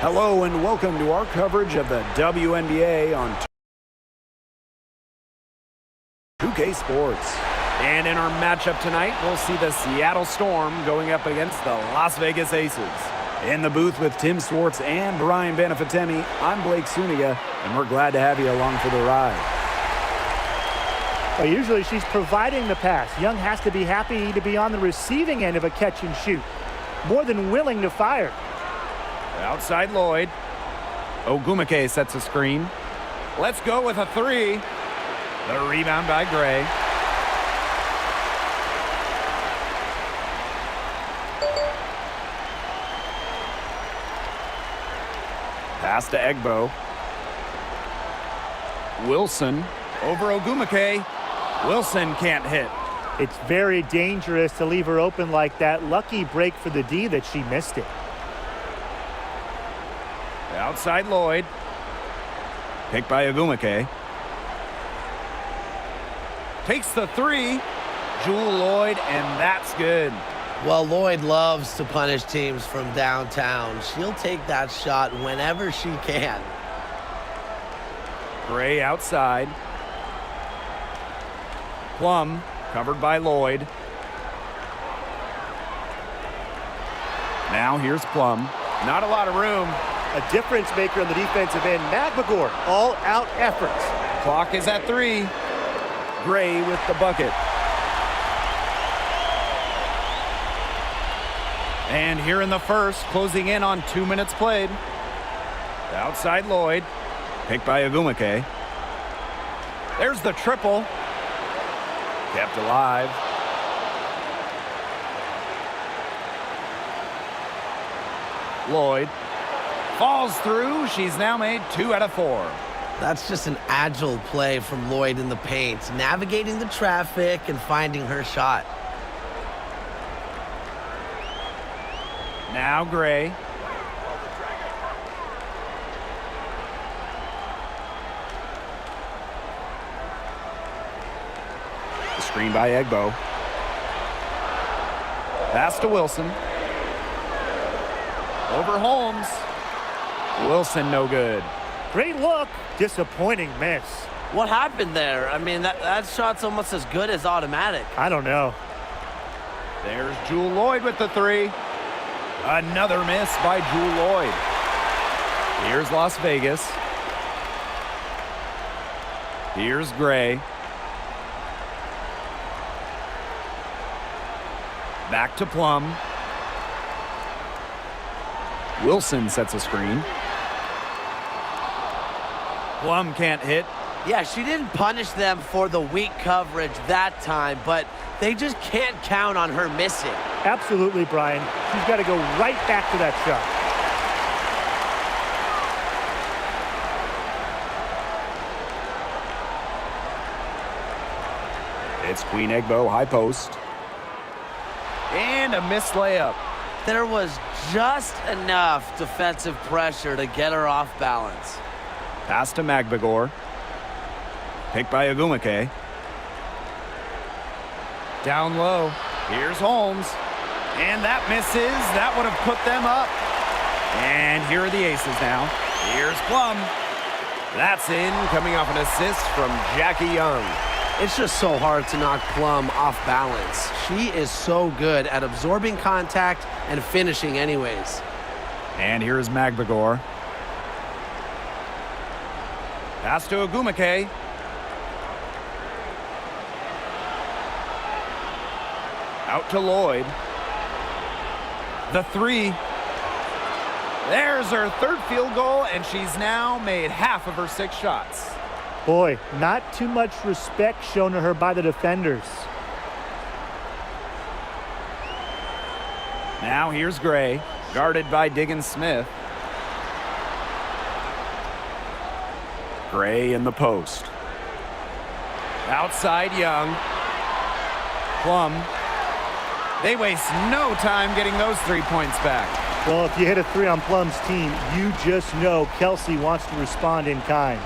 Hello and welcome to our coverage of the WNBA on 2K Sports. And in our matchup tonight, we'll see the Seattle Storm going up against the Las Vegas Aces. In the booth with Tim Swartz and Brian Benefitemi, I'm Blake Suniga, and we're glad to have you along for the ride. Well, usually she's providing the pass. Young has to be happy to be on the receiving end of a catch and shoot. More than willing to fire. Outside Lloyd. Ogumake sets a screen. Let's go with a three. The rebound by Gray. Pass to Egbo. Wilson over Ogumake. Wilson can't hit. It's very dangerous to leave her open like that. Lucky break for the D that she missed it. Outside Lloyd. Picked by Ogumake. Takes the three. Jewel Lloyd, and that's good. Well, Lloyd loves to punish teams from downtown. She'll take that shot whenever she can. Gray outside. Plum covered by Lloyd. Now here's Plum. Not a lot of room. A difference maker on the defensive end. McMagor, all-out efforts. Clock is at 3. Gray with the bucket. And here in the first, closing in on 2 minutes played. Outside Lloyd. Picked by Ogumake. There's the triple. Kept alive. Lloyd falls through. She's now made 2 out of 4. That's just an agile play from Lloyd in the paint, navigating the traffic and finding her shot. Now Gray. The screen by Egbo. Pass to Wilson. Over Holmes. Wilson no good. Great look. Disappointing miss. What happened there? I mean, that shot's almost as good as automatic. I don't know. There's Jewel Lloyd with the 3. Another miss by Jewel Lloyd. Here's Las Vegas. Here's Gray. Back to Plum. Wilson sets a screen. Plum can't hit. Yeah, she didn't punish them for the weak coverage that time, but they just can't count on her missing. Absolutely, Brian. She's got to go right back to that shot. It's Queen Egbo, high post. And a missed layup. There was just enough defensive pressure to get her off balance. Pass to Magbagor. Picked by Ogumake. Down low. Here's Holmes. And that misses. That would have put them up. And here are the Aces now. Here's Plum. That's in, coming off an assist from Jackie Young. It's just so hard to knock Plum off balance. She is so good at absorbing contact and finishing anyways. And here's Magbagor. Pass to Ogumake. Out to Lloyd. The 3. There's her third field goal, and she's now made half of her 6 shots. Boy, not too much respect shown to her by the defenders. Now here's Gray, guarded by Diggins Smith. Gray in the post. Outside Young. Plum. They waste no time getting those 3 points back. Well, if you hit a 3 on Plum's team, you just know Kelsey wants to respond in kind.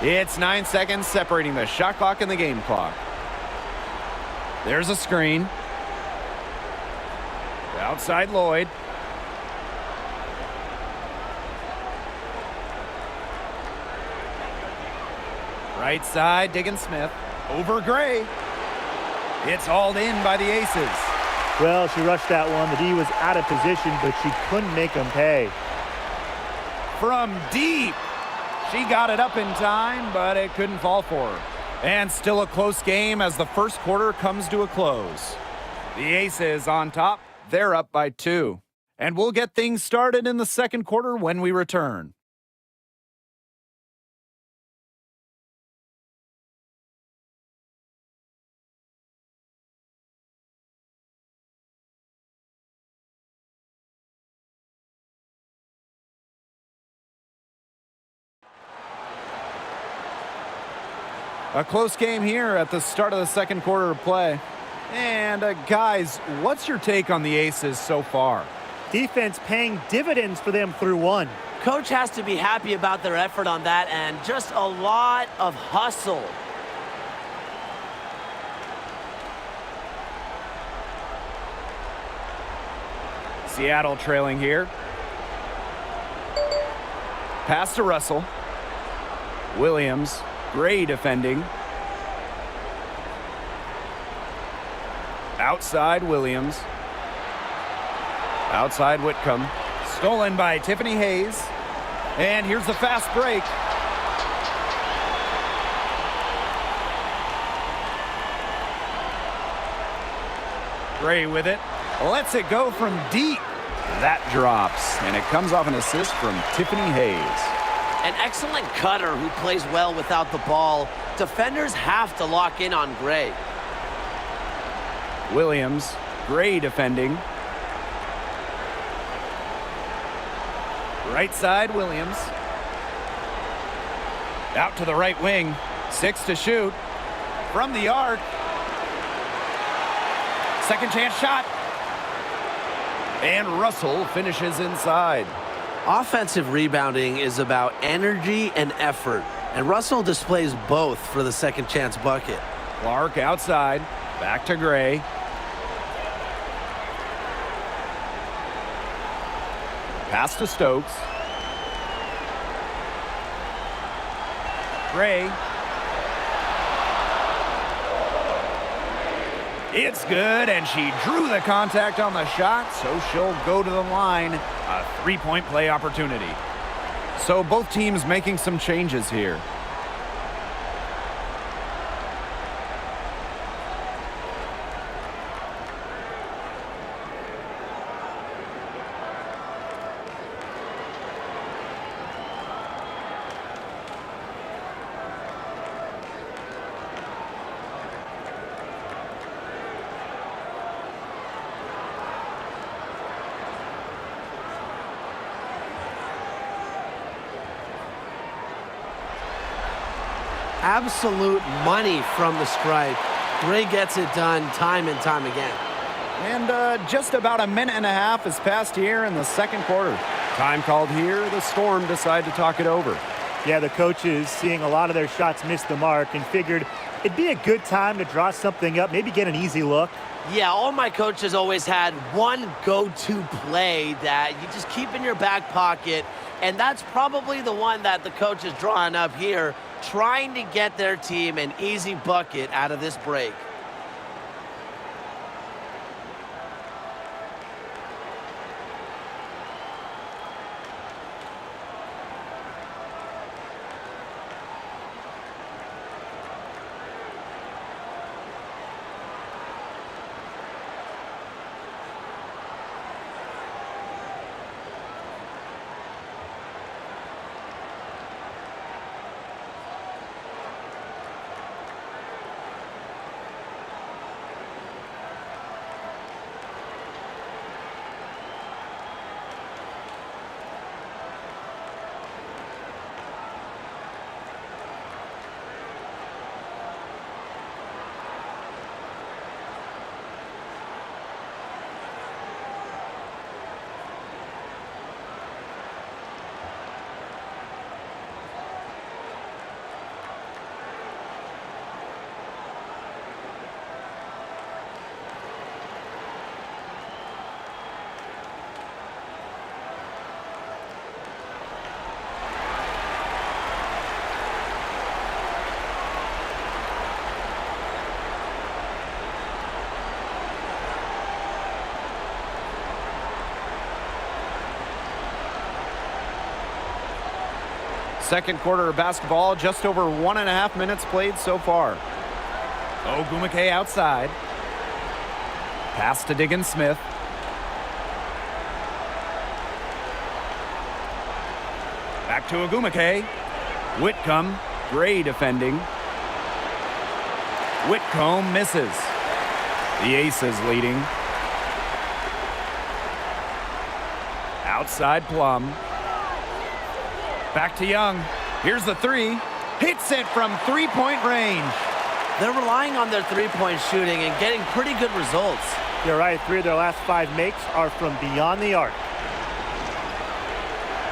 It's 9 seconds separating the shot clock and the game clock. There's a screen. Outside Lloyd. Right side, Diggin Smith. Over Gray. It's hauled in by the Aces. Well, she rushed that one. The D was out of position, but she couldn't make them pay. From deep. She got it up in time, but it couldn't fall for her. And still a close game as the first quarter comes to a close. The Aces on top. They're up by 2. And we'll get things started in the second quarter when we return. A close game here at the start of the second quarter of play. And guys, what's your take on the Aces so far? Defense paying dividends for them through 1. Coach has to be happy about their effort on that and just a lot of hustle. Seattle trailing here. Pass to Russell. Williams. Gray defending. Outside Williams. Outside Whitcomb. Stolen by Tiffany Hayes. And here's the fast break. Gray with it. Lets it go from deep. That drops. And it comes off an assist from Tiffany Hayes. An excellent cutter who plays well without the ball. Defenders have to lock in on Gray. Williams, Gray defending. Right side, Williams. Out to the right wing. 6 to shoot. From the arc. Second chance shot. And Russell finishes inside. Offensive rebounding is about energy and effort, and Russell displays both for the second chance bucket. Clark outside. Back to Gray. Pass to Stokes. Gray. It's good, and she drew the contact on the shot, so she'll go to the line. A 3-point play opportunity. So both teams making some changes here. Absolute money from the stripe. Gray gets it done time and time again. And just about a minute and a half has passed here in the second quarter. Time called here. The Storm decide to talk it over. Yeah, the coaches, seeing a lot of their shots miss the mark, and figured it'd be a good time to draw something up, maybe get an easy look. Yeah, all my coaches always had one go-to play that you just keep in your back pocket, and that's probably the one that the coach is drawing up here, trying to get their team an easy bucket out of this break. second quarter of basketball, just over 1.5 minutes played so far. Ogumake outside. Pass to Diggins Smith. Back to Ogumake. Whitcomb, Gray defending. Whitcomb misses. The Aces leading. Outside Plum. Back to Young. Here's the three. Hits it from three-point range. They're relying on their three-point shooting and getting pretty good results. You're right. 3 of their last 5 makes are from beyond the arc.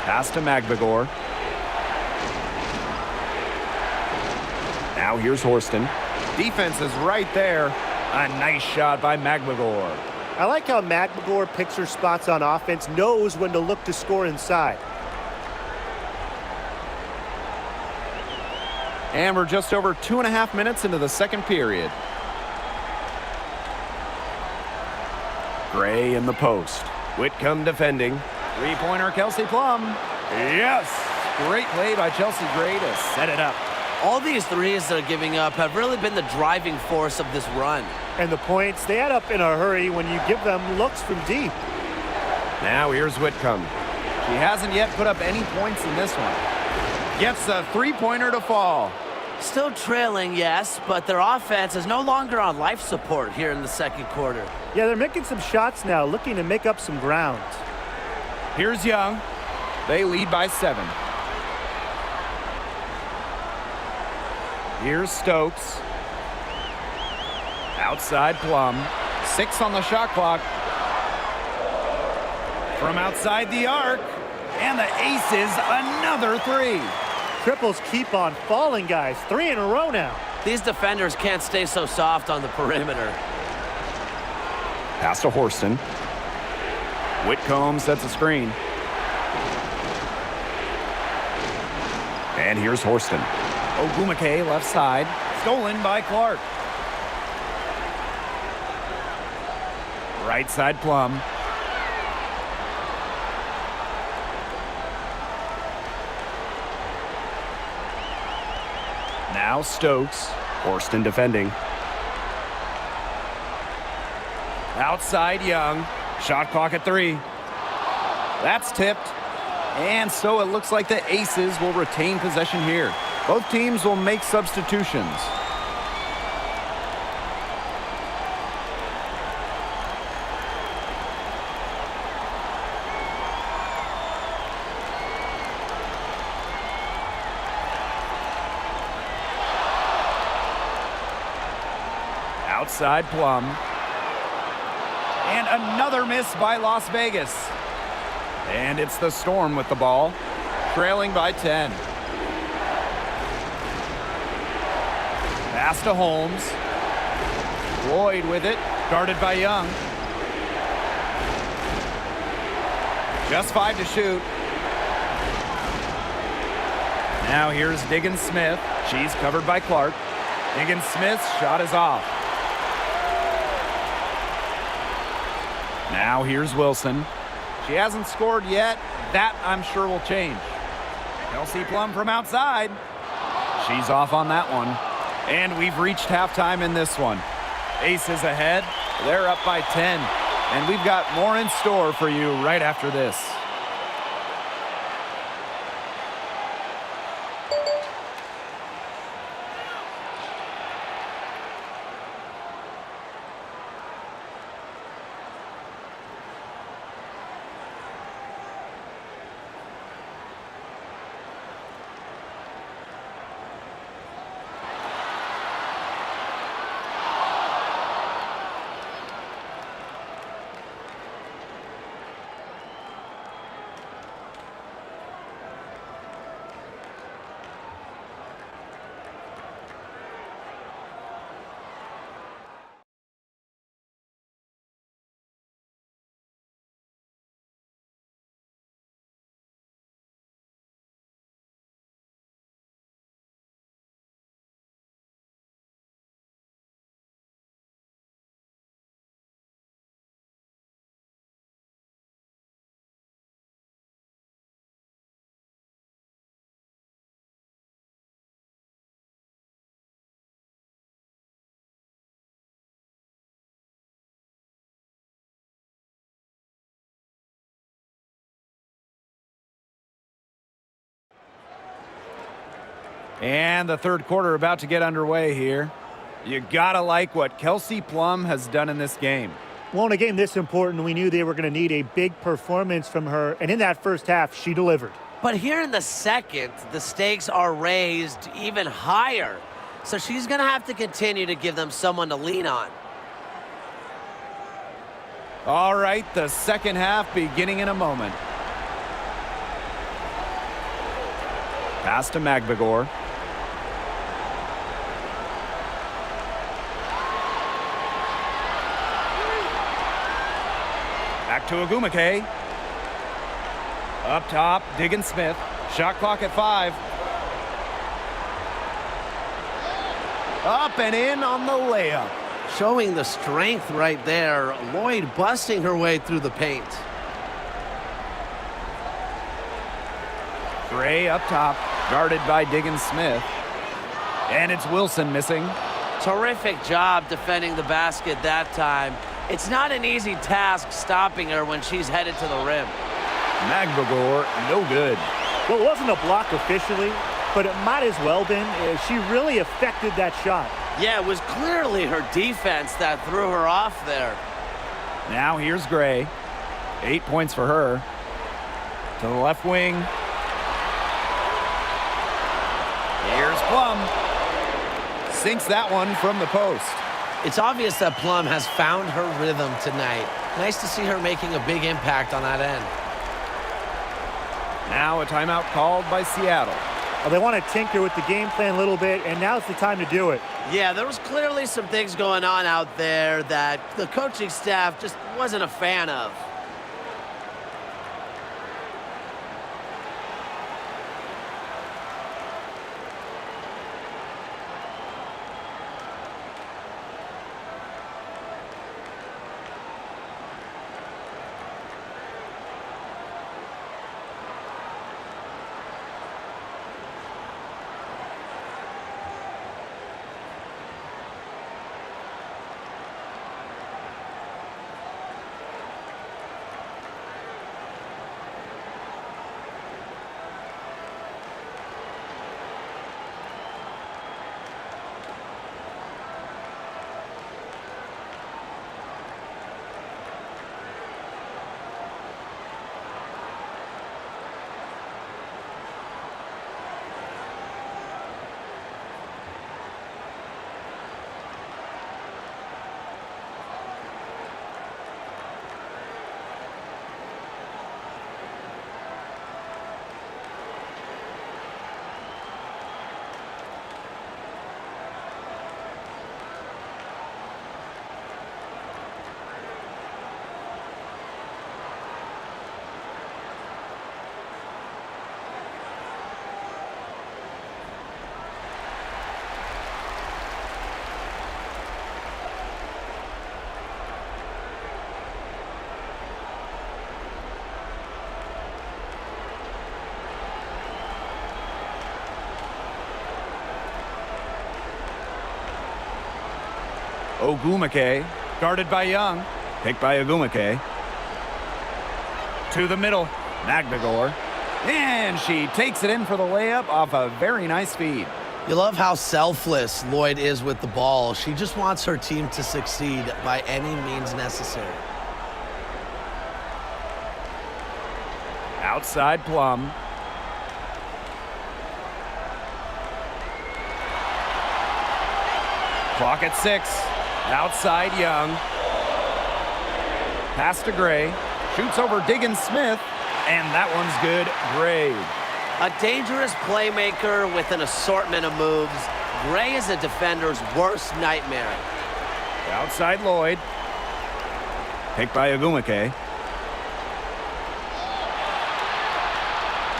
Pass to Magbagor. Now here's Horston. Defense is right there. A nice shot by Magbagor. I like how Magbagor picks her spots on offense, knows when to look to score inside. And we're just over 2.5 minutes into the second period. Gray in the post. Whitcomb defending. Three-pointer Kelsey Plum. Yes! Great play by Chelsea Gray to set it up. All these threes they're giving up have really been the driving force of this run. And the points, they add up in a hurry when you give them looks from deep. Now here's Whitcomb. She hasn't yet put up any points in this one. Gets a three-pointer to fall. Still trailing, yes, but their offense is no longer on life support here in the second quarter. Yeah, they're making some shots now, looking to make up some ground. Here's Young. They lead by 7. Here's Stokes. Outside Plum. 6 on the shot clock. From outside the arc. And the Aces, another 3. Triples keep on falling, guys. 3 in a row now. These defenders can't stay so soft on the perimeter. Pass to Horston. Whitcomb sets a screen. And here's Horston. Ogumake left side. Stolen by Clark. Right side Plum. Now Stokes. Horston defending. Outside Young. Shot clock at 3. That's tipped. And so it looks like the Aces will retain possession here. Both teams will make substitutions. Outside Plum. And another miss by Las Vegas. And it's the Storm with the ball, trailing by 10. Pass to Holmes. Lloyd with it, guarded by Young. Just 5 to shoot. Now here's Diggins Smith. She's covered by Clark. Diggins Smith's shot is off. Now here's Wilson. She hasn't scored yet. That, I'm sure, will change. Kelsey Plum from outside. She's off on that one. And we've reached halftime in this one. Aces ahead. They're up by 10. And we've got more in store for you right after this. And the third quarter about to get underway here. You gotta like what Kelsey Plum has done in this game. Well, in a game this important, we knew they were going to need a big performance from her, and in that first half, she delivered. But here in the second, the stakes are raised even higher. So she's going to have to continue to give them someone to lean on. All right, the second half beginning in a moment. Pass to Magbagor. Back to Agumake. Up top, Diggin Smith. Shot clock at 5. Up and in on the layup. Showing the strength right there. Lloyd busting her way through the paint. Gray up top, guarded by Diggin Smith. And it's Wilson missing. Terrific job defending the basket that time. It's not an easy task stopping her when she's headed to the rim. Magbagor, no good. Well, it wasn't a block officially, but it might as well been. She really affected that shot. Yeah, it was clearly her defense that threw her off there. Now here's Gray. 8 points for her. To the left wing. Here's Plum. Sinks that one from the post. It's obvious that Plum has found her rhythm tonight. Nice to see her making a big impact on that end. Now a timeout called by Seattle. Well, they want to tinker with the game plan a little bit, and now's the time to do it. Yeah, there was clearly some things going on out there that the coaching staff just wasn't a fan of. Ogumake, guarded by Young. Picked by Ogumake. To the middle, Magbagor. And she takes it in for the layup off a very nice feed. You love how selfless Lloyd is with the ball. She just wants her team to succeed by any means necessary. Outside Plum. Clock at 6. Outside Young. Pass to Gray. Shoots over Diggin Smith. And that one's good. Gray. A dangerous playmaker with an assortment of moves. Gray is a defender's worst nightmare. Outside Lloyd. Picked by Ogumake.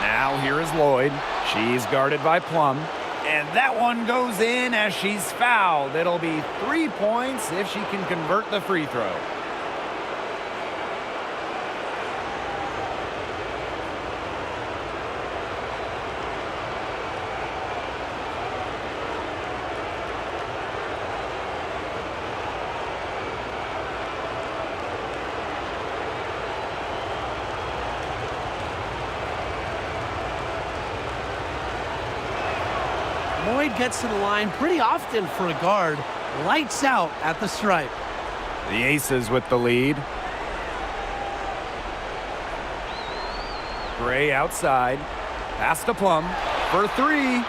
Now here is Lloyd. She's guarded by Plum. And that one goes in as she's fouled. It'll be 3 points if she can convert the free throw. Lloyd gets to the line pretty often for a guard. Lights out at the stripe. The Aces with the lead. Gray outside. Pass to Plum for three.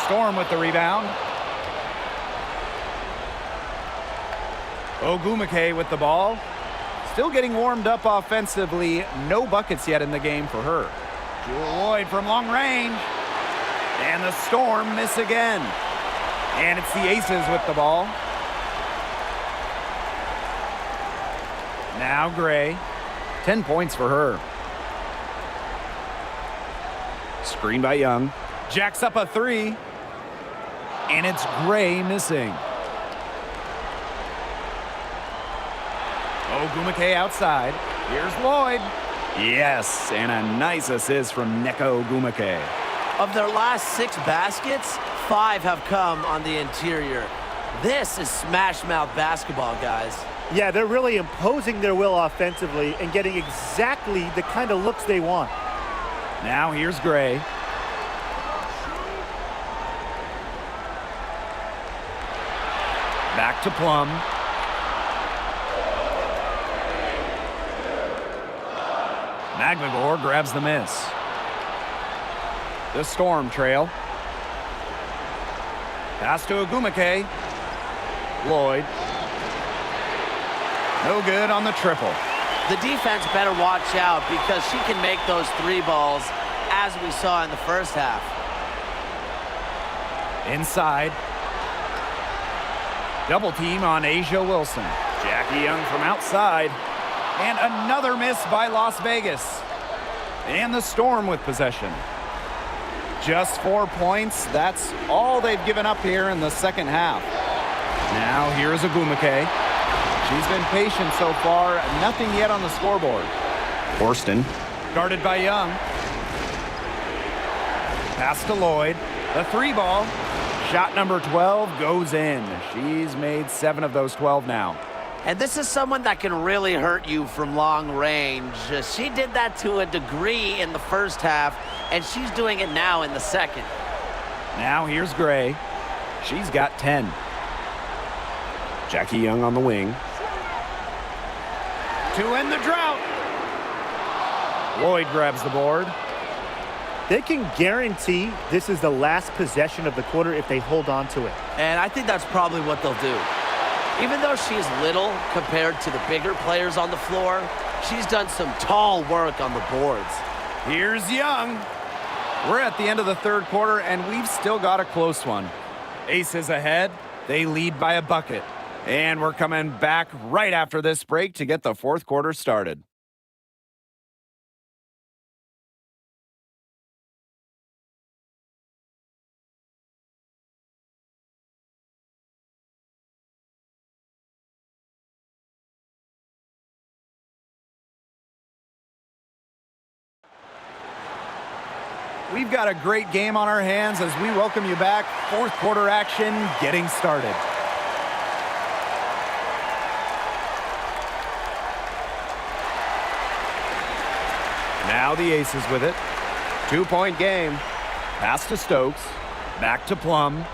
Storm with the rebound. Ogumake with the ball. Still getting warmed up offensively. No buckets yet in the game for her. Jewel Lloyd from long range. And the Storm miss again. And it's the Aces with the ball. Now Gray. 10 points for her. Screen by Young. Jacks up a three. And it's Gray missing. Ogumake outside. Here's Lloyd. Yes, and a nice assist from Neko Ogumake. Of their last 6 baskets, 5 have come on the interior. This is smash-mouth basketball, guys. Yeah, they're really imposing their will offensively and getting exactly the kind of looks they want. Now here's Gray. Back to Plum. Magmagor grabs the miss. The Storm trail. Pass to Ogumake. Lloyd. No good on the triple. The defense better watch out because she can make those 3 balls as we saw in the first half. Inside. Double team on Asia Wilson. Jackie Young from outside. And another miss by Las Vegas. And the Storm with possession. Just 4 points. That's all they've given up here in the second half. Now here's Ogumake. She's been patient so far. Nothing yet on the scoreboard. Horston. Guarded by Young. Pass to Lloyd. The 3 ball. Shot number 12 goes in. She's made 7 of those 12 now. And this is someone that can really hurt you from long range. She did that to a degree in the first half, and she's doing it now in the second. Now here's Gray. She's got 10. Jackie Young on the wing. To end the drought. Lloyd grabs the board. They can guarantee this is the last possession of the quarter if they hold on to it. And I think that's probably what they'll do. Even though she's little compared to the bigger players on the floor, she's done some tall work on the boards. Here's Young. We're at the end of the third quarter, and we've still got a close one. Aces ahead. They lead by a bucket. And we're coming back right after this break to get the fourth quarter started. We've got a great game on our hands as we welcome you back. Fourth quarter action getting started. Now the Aces with it. 2-point game. Pass to Stokes. Back to Plum.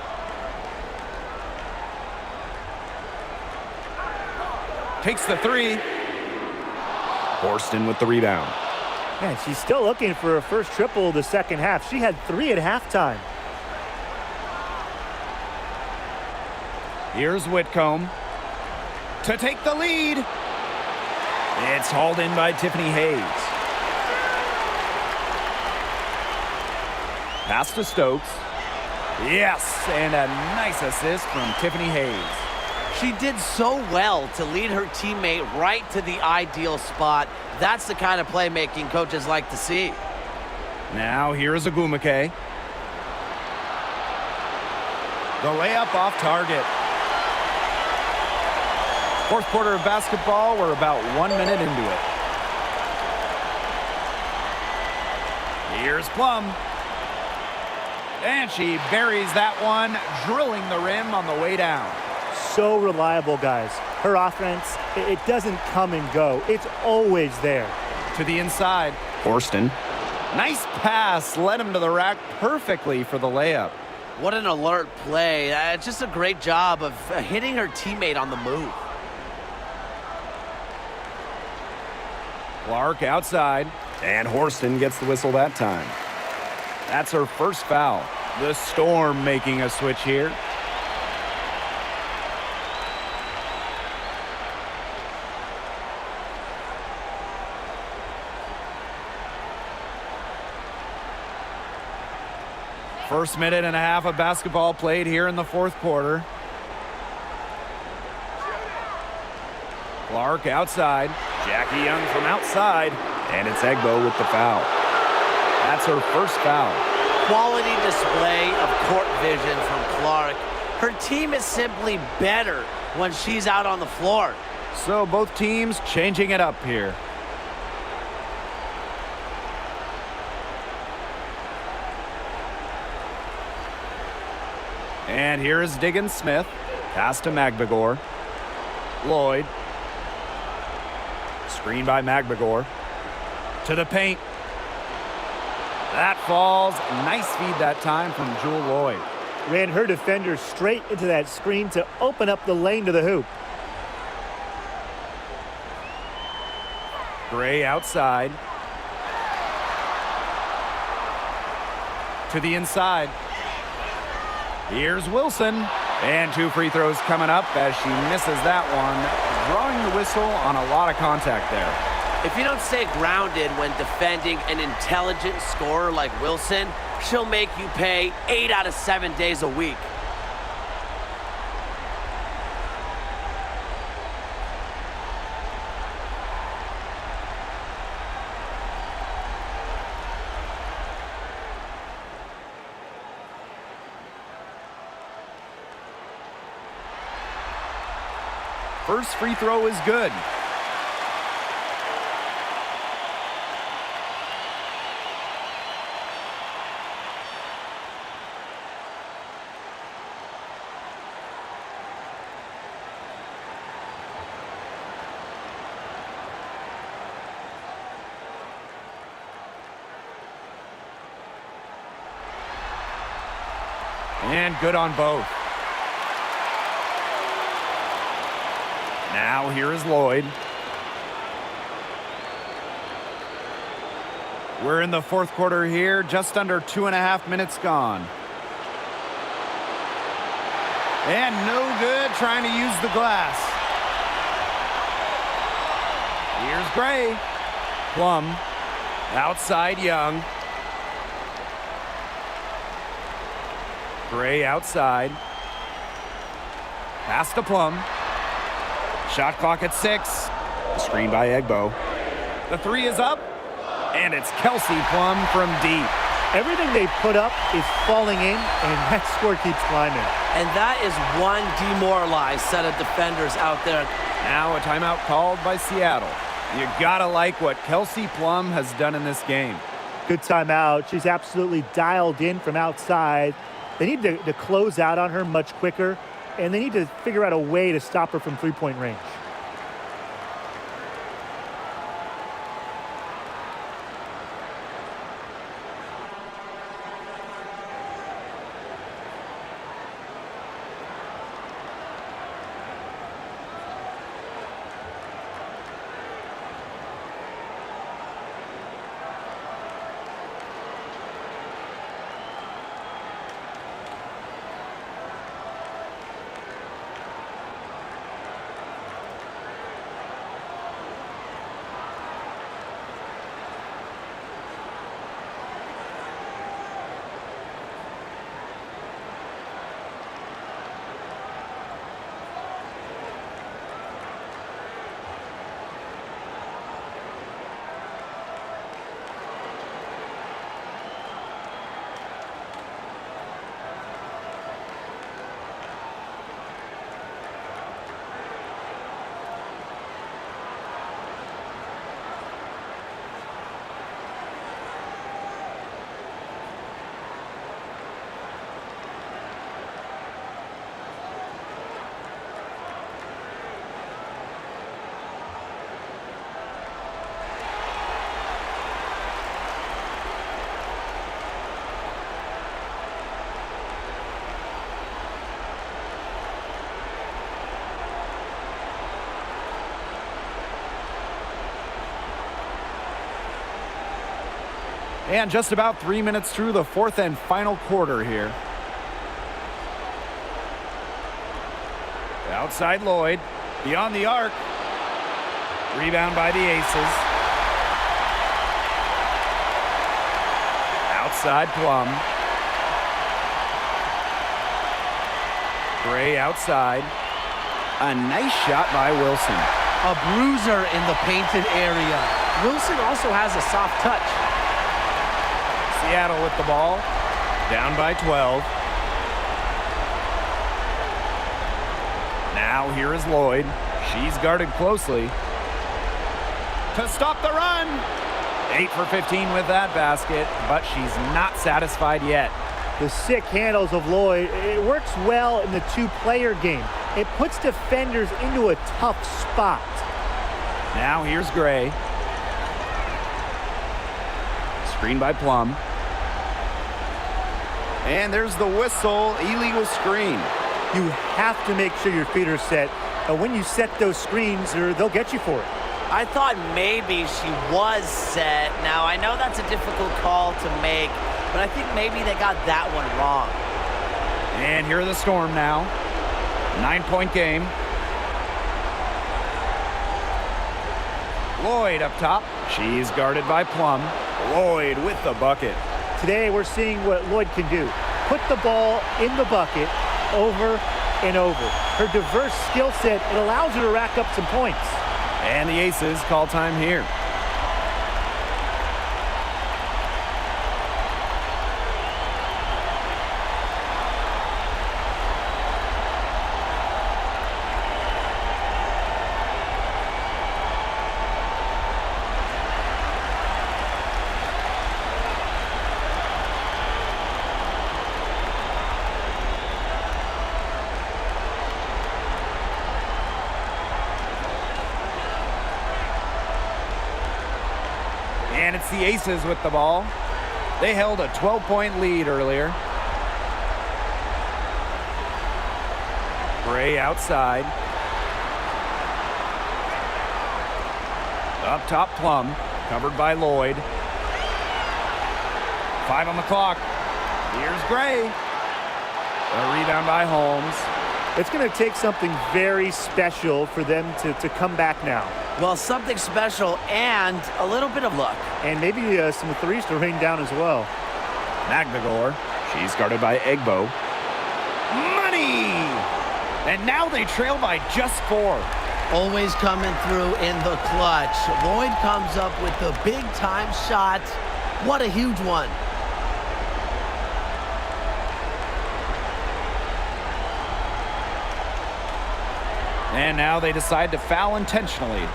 Takes the 3. Horston with the rebound. Man, she's still looking for her first triple of the second half. She had 3 at halftime. Here's Whitcomb to take the lead. It's hauled in by Tiffany Hayes. Pass to Stokes. Yes, and a nice assist from Tiffany Hayes. She did so well to lead her teammate right to the ideal spot. That's the kind of playmaking coaches like to see. Now here's Ogumake. The layup off target. Fourth quarter of basketball, we're about 1 minute into it. Here's Plum. And she buries that one, drilling the rim on the way down. So reliable, guys. Her offense, it doesn't come and go. It's always there. To the inside. Horston. Nice pass. Led him to the rack perfectly for the layup. What an alert play. Just a great job of hitting her teammate on the move. Clark outside, and Horston gets the whistle that time. That's her first foul. The Storm making a switch here. First minute and a half of basketball played here in the fourth quarter. Clark outside. Jackie Young from outside. And it's Egbo with the foul. That's her first foul. Quality display of court vision from Clark. Her team is simply better when she's out on the floor. So both teams changing it up here. And here is Diggins Smith. Pass to Magbegor. Lloyd. Screen by Magbegor. To the paint. That falls. Nice feed that time from Jewel Lloyd. Ran her defender straight into that screen to open up the lane to the hoop. Gray outside. To the inside. Here's Wilson. And 2 free throws coming up as she misses that one. Drawing the whistle on a lot of contact there. If you don't stay grounded when defending an intelligent scorer like Wilson, she'll make you pay 8 out of 7 days a week. First free throw is good. And good on both. Now here is Lloyd. We're in the fourth quarter here, just under 2.5 minutes gone. And no good trying to use the glass. Here's Gray. Plum. Outside Young. Gray outside. Pass to Plum. Shot clock at 6. Screen by Egbo. The 3 is up. And it's Kelsey Plum from deep. Everything they put up is falling in, and that score keeps climbing. And that is one demoralized set of defenders out there. Now a timeout called by Seattle. You gotta like what Kelsey Plum has done in this game. Good timeout. She's absolutely dialed in from outside. They need to close out on her much quicker, and they need to figure out a way to stop her from three-point range. And just about 3 minutes through the fourth and final quarter here. Outside Lloyd, beyond the arc. Rebound by the Aces. Outside Plum. Gray outside. A nice shot by Wilson. A bruiser in the painted area. Wilson also has a soft touch. Seattle with the ball. Down by 12. Now here is Lloyd. She's guarded closely. To stop the run. 8 for 15 with that basket, but she's not satisfied yet. The sick handles of Lloyd, it works well in the two-player game. It puts defenders into a tough spot. Now here's Gray. Screen by Plum. And there's the whistle, illegal screen. You have to make sure your feet are set. When you set those screens, they'll get you for it. I thought maybe she was set. Now, I know that's a difficult call to make, but I think maybe they got that one wrong. And here are the Storm now. 9-point game. Lloyd up top. She's guarded by Plum. Lloyd with the bucket. Today, we're seeing what Lloyd can do. Put the ball in the bucket over and over. Her diverse skill set, it allows her to rack up some points. And the Aces call time here. And it's the Aces with the ball. They held a 12-point lead earlier. Gray outside. Up top, Plum, covered by Lloyd. 5 on the clock. Here's Gray. A rebound by Holmes. It's going to take something very special for them to come back now. Well, something special and a little bit of luck. And maybe some threes to rain down as well. Magnagor. She's guarded by Egbo. Money! And now they trail by just 4. Always coming through in the clutch. Lloyd comes up with the big-time shot. What a huge one. And now they decide to foul intentionally.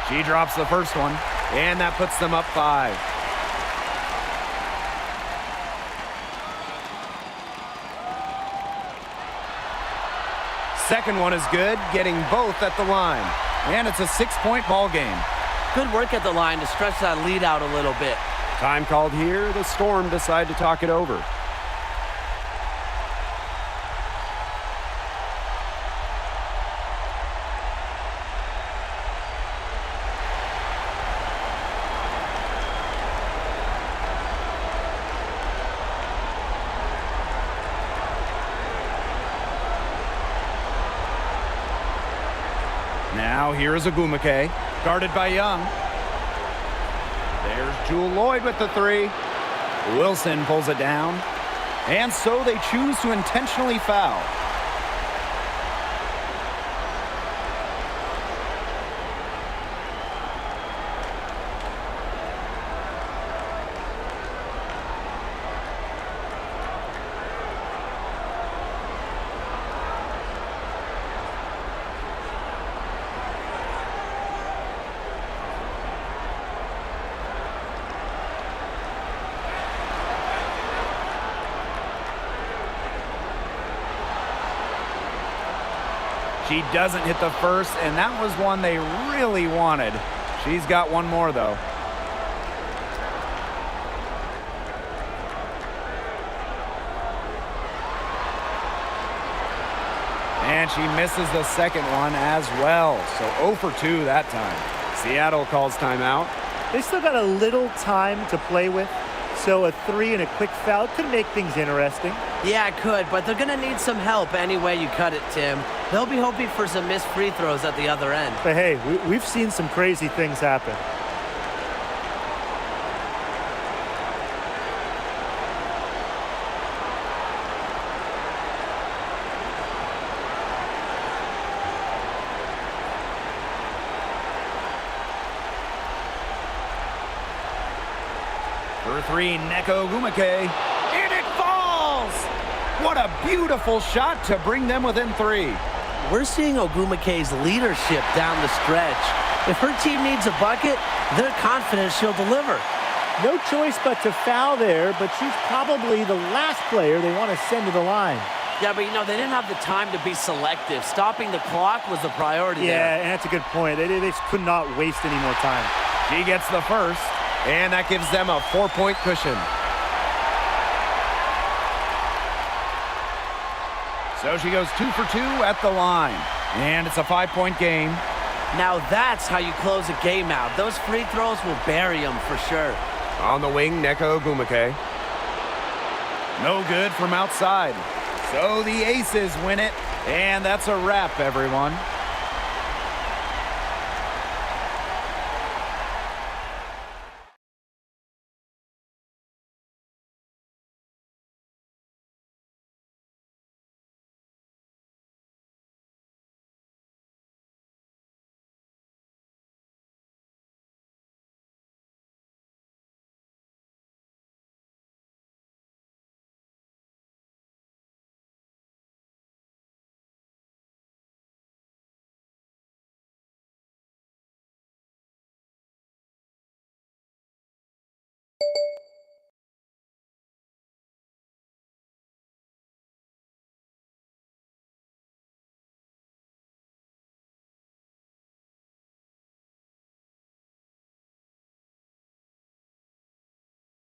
She drops the first one, and that puts them up 5. Second one is good, getting both at the line. And it's a 6-point ball game. Good work at the line to stretch that lead out a little bit. Time called here. The Storm decide to talk it over. Now here is Agumake, guarded by Young. There's Jewel Lloyd with the 3. Wilson pulls it down. And so they choose to intentionally foul. She doesn't hit the first, and that was one they really wanted. She's got one more, though. And she misses the second one as well. So 0 for 2 that time. Seattle calls timeout. They still got a little time to play with, so a 3 and a quick foul could make things interesting. Yeah, it could, but they're going to need some help any way you cut it, Tim. They'll be hoping for some missed free throws at the other end. But hey, we've seen some crazy things happen. For 3, Neko Gumake. And it falls! What a beautiful shot to bring them within 3. We're seeing Ogumake's leadership down the stretch. If her team needs a bucket, they're confident she'll deliver. No choice but to foul there, but she's probably the last player they want to send to the line. Yeah, but they didn't have the time to be selective. Stopping the clock was the priority there. Yeah, and that's a good point. They just could not waste any more time. She gets the first, and that gives them a 4-point cushion. So she goes 2 for 2 at the line, and it's a 5-point game. Now that's how you close a game out. Those free throws will bury them for sure. On the wing, Neko Gumake. No good from outside. So the Aces win it, and that's a wrap, everyone.